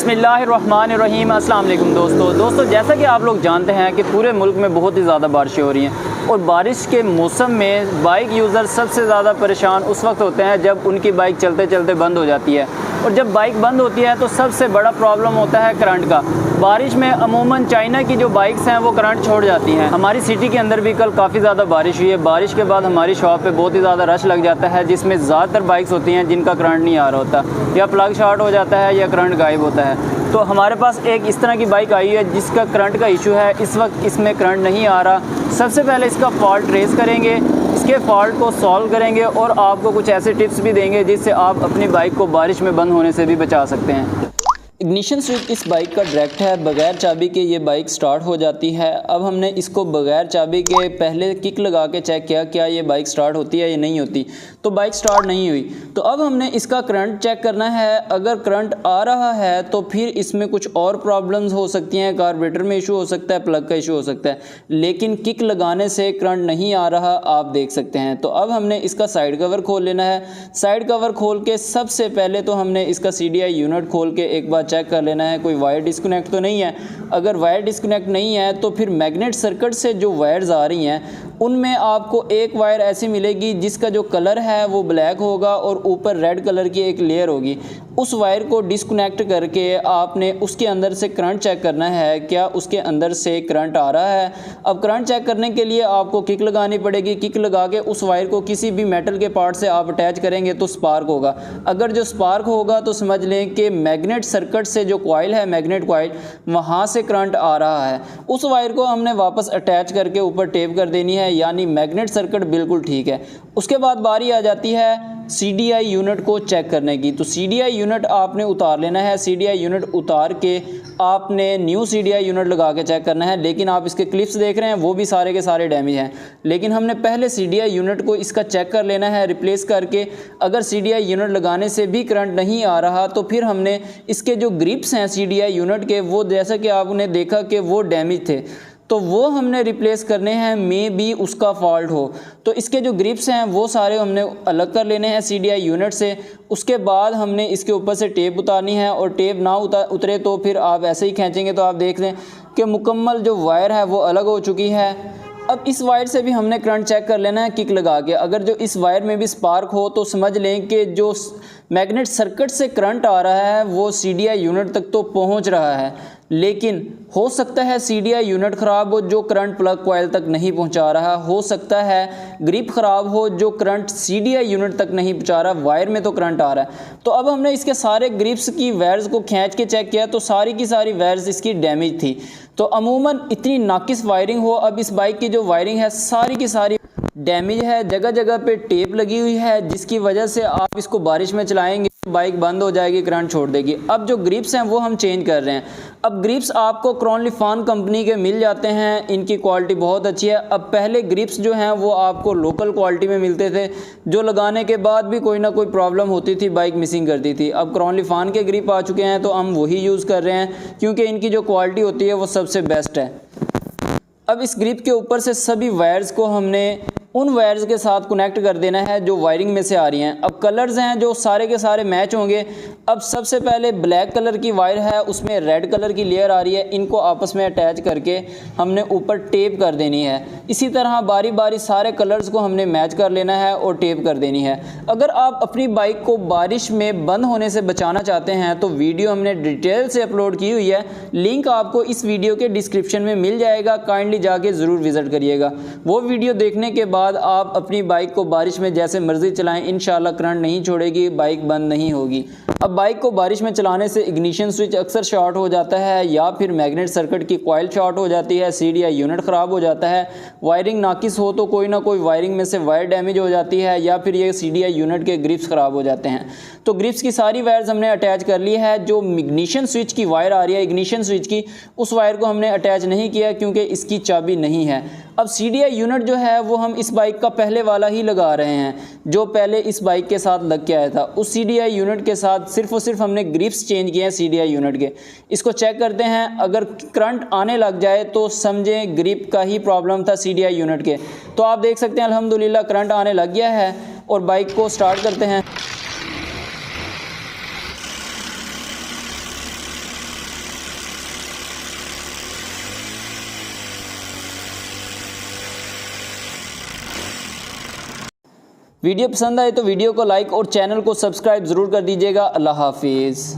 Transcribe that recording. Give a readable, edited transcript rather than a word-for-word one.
बिस्मिल्लाहिर्रहमानिर्रहीम। अस्सलाम वालेकुम दोस्तों, जैसा कि आप लोग जानते हैं कि पूरे मुल्क में बहुत ही ज़्यादा बारिशें हो रही हैं और बारिश के मौसम में बाइक यूज़र सबसे ज़्यादा परेशान उस वक्त होते हैं जब उनकी बाइक चलते चलते बंद हो जाती है। और जब बाइक बंद होती है तो सबसे बड़ा प्रॉब्लम होता है करंट का। बारिश में अमूमन चाइना की जो बाइक्स हैं वो करंट छोड़ जाती हैं। हमारी सिटी के अंदर भी कल काफ़ी ज़्यादा बारिश हुई है। बारिश के बाद हमारी शॉप पे बहुत ही ज़्यादा रश लग जाता है, जिसमें ज़्यादातर बाइक्स होती हैं जिनका करंट नहीं आ रहा होता, या प्लग शॉर्ट हो जाता है या करंट गायब होता है। तो हमारे पास एक इस तरह की बाइक आई है जिसका करंट का इशू है। इस वक्त इसमें करंट नहीं आ रहा। सबसे पहले इसका फॉल्ट ट्रेस करेंगे, इसके फॉल्ट को सॉल्व करेंगे और आपको कुछ ऐसे टिप्स भी देंगे जिससे आप अपनी बाइक को बारिश में बंद होने से भी बचा सकते हैं। इग्निशन स्विच इस बाइक का डायरेक्ट है, बगैर चाबी के ये बाइक स्टार्ट हो जाती है। अब हमने इसको बगैर चाबी के पहले किक लगा के चेक किया क्या ये बाइक स्टार्ट होती है या नहीं होती, तो बाइक स्टार्ट नहीं हुई। तो अब हमने इसका करंट चेक करना है। अगर करंट आ रहा है तो फिर इसमें कुछ और प्रॉब्लम्स हो सकती हैं, कार्बोरेटर में इशू हो सकता है, प्लग का इशू हो सकता है, लेकिन किक लगाने से करंट नहीं आ रहा, आप देख सकते हैं। तो अब हमने इसका साइड कवर खोल लेना है। साइड कवर खोल के सबसे पहले तो हमने इसका CDI यूनिट खोल के एक बार चेक कर लेना है कोई वायर डिस्कनेक्ट तो नहीं है। अगर वायर डिस्कनेक्ट नहीं है तो फिर मैग्नेट सर्किट से जो वायर्स आ रही हैं उनमें आपको एक वायर ऐसी मिलेगी जिसका जो कलर है वो ब्लैक होगा और ऊपर रेड कलर की एक लेयर होगी। उस वायर को डिस्कनेक्ट करके आपने उसके अंदर से करंट चेक करना है, क्या उसके अंदर से करंट आ रहा है। अब करंट चेक करने के लिए आपको किक लगानी पड़ेगी। किक लगा के उस वायर को किसी भी मेटल के पार्ट से आप अटैच करेंगे तो स्पार्क होगा। अगर जो स्पार्क होगा तो समझ लें कि मैग्नेट सर्किट से जो कॉइल है, मैग्नेट कॉइल, वहाँ से करंट आ रहा है। उस वायर को हमने वापस अटैच करके ऊपर टेप कर देनी है, यानी मैग्नेट सर्किट बिल्कुल ठीक है। उसके बाद बारी आ जाती है CDI यूनिट को चेक करने की। तो CDI यूनिट आपने उतार लेना है। CDI यूनिट उतार के आपने न्यू CDI यूनिट लगा के चेक करना है। लेकिन आप इसके क्लिप्स देख रहे हैं वो भी सारे के सारे डैमेज हैं, लेकिन हमने पहले CDI यूनिट को इसका चेक कर लेना है रिप्लेस करके। अगर CDI यूनिट लगाने से भी करंट नहीं आ रहा तो फिर हमने इसके जो ग्रिप्स हैं CDI यूनिट के, वो जैसा कि आपने देखा कि वो डैमेज थे, तो वो हमने रिप्लेस करने हैं, मे बी उसका फॉल्ट हो। तो इसके जो ग्रिप्स हैं वो सारे हमने अलग कर लेने हैं CDI यूनिट से। उसके बाद हमने इसके ऊपर से टेप उतारनी है, और टेप ना उतरे तो फिर आप ऐसे ही खींचेंगे तो आप देख लें कि मुकम्मल जो वायर है वो अलग हो चुकी है। अब इस वायर से भी हमने करंट चेक कर लेना है किक लगा के। अगर जो इस वायर में भी स्पार्क हो तो समझ लें कि जो मैग्नेट सर्किट से करंट आ रहा है वो CDI यूनिट तक तो पहुंच रहा है, लेकिन हो सकता है CDI यूनिट ख़राब हो जो करंट प्लग कॉइल तक नहीं पहुंचा रहा। हो सकता है ग्रिप ख़राब हो जो करंट CDI यूनिट तक नहीं पहुंचा रहा, वायर में तो करंट आ रहा है। तो अब हमने इसके सारे ग्रिप्स की वायर्स को खींच के चेक किया तो सारी की सारी वायर्स इसकी डैमेज थी। तो अमूमन इतनी नाकिस वायरिंग हो, अब इस बाइक की जो वायरिंग है सारी की सारी डैमेज है, जगह जगह पे टेप लगी हुई है, जिसकी वजह से आप इसको बारिश में चलाएंगे बाइक बंद हो जाएगी, करंट छोड़ देगी। अब जो ग्रिप्स हैं वो हम चेंज कर रहे हैं। अब ग्रिप्स आपको क्रॉनलिफॉन कंपनी के मिल जाते हैं, इनकी क्वालिटी बहुत अच्छी है। अब पहले ग्रिप्स जो हैं वो आपको लोकल क्वालिटी में मिलते थे, जो लगाने के बाद भी कोई ना कोई प्रॉब्लम होती थी, बाइक मिसिंग करती थी। अब क्रॉनलिफॉन के ग्रिप आ चुके हैं तो हम वही यूज़ कर रहे हैं क्योंकि इनकी जो क्वालिटी होती है वो सबसे बेस्ट है। अब इस ग्रिप के ऊपर से सभी वायर्स को हमने उन वायर्स के साथ कनेक्ट कर देना है जो वायरिंग में से आ रही हैं। अब कलर्स हैं जो सारे के सारे मैच होंगे। अब सबसे पहले ब्लैक कलर की वायर है, उसमें रेड कलर की लेयर आ रही है, इनको आपस में अटैच करके हमने ऊपर टेप कर देनी है। इसी तरह बारी बारी सारे कलर्स को हमने मैच कर लेना है और टेप कर देनी है। अगर आप अपनी बाइक को बारिश में बंद होने से बचाना चाहते हैं तो वीडियो हमने डिटेल से अपलोड की हुई है, लिंक आपको इस वीडियो के डिस्क्रिप्शन में मिल जाएगा, काइंडली जाके ज़रूर विज़िट करिएगा। वो वीडियो देखने के बाद आप अपनी बाइक को बारिश में जैसे मर्जी चलाएं, इंशाल्लाह करंट नहीं छोड़ेगी, बाइक बंद नहीं होगी। अब बाइक को बारिश में चलाने से इग्निशन स्विच अक्सर शॉर्ट हो जाता है, या फिर मैग्नेट सर्किट की कॉइल शॉर्ट हो जाती है, CDI यूनिट ख़राब हो जाता है, वायरिंग नाकिस हो तो कोई ना कोई वायरिंग में से वायर डैमेज हो जाती है, या फिर ये CDI यूनिट के ग्रिप्स ख़राब हो जाते हैं। तो ग्रिप्स की सारी वायर्स हमने अटैच कर ली है। जो इग्निशन स्विच की वायर आ रही है इग्निशन स्विच की, उस वायर को हमने अटैच नहीं किया क्योंकि इसकी चाबी नहीं है। अब CDI यूनिट जो है वो हम इस बाइक का पहले वाला ही लगा रहे हैं, जो पहले इस बाइक के साथ लग के आया था। उस CDI यूनिट के साथ सिर्फ और सिर्फ हमने ग्रिप्स चेंज किए हैं CDI यूनिट के। इसको चेक करते हैं, अगर करंट आने लग जाए तो समझें ग्रिप का ही प्रॉब्लम था CDI यूनिट के। तो आप देख सकते हैं अल्हम्दुलिल्लाह करंट आने लग गया है। और बाइक को स्टार्ट करते हैं। वीडियो पसंद आए तो वीडियो को लाइक और चैनल को सब्सक्राइब ज़रूर कर दीजिएगा। अल्लाह हाफिज़।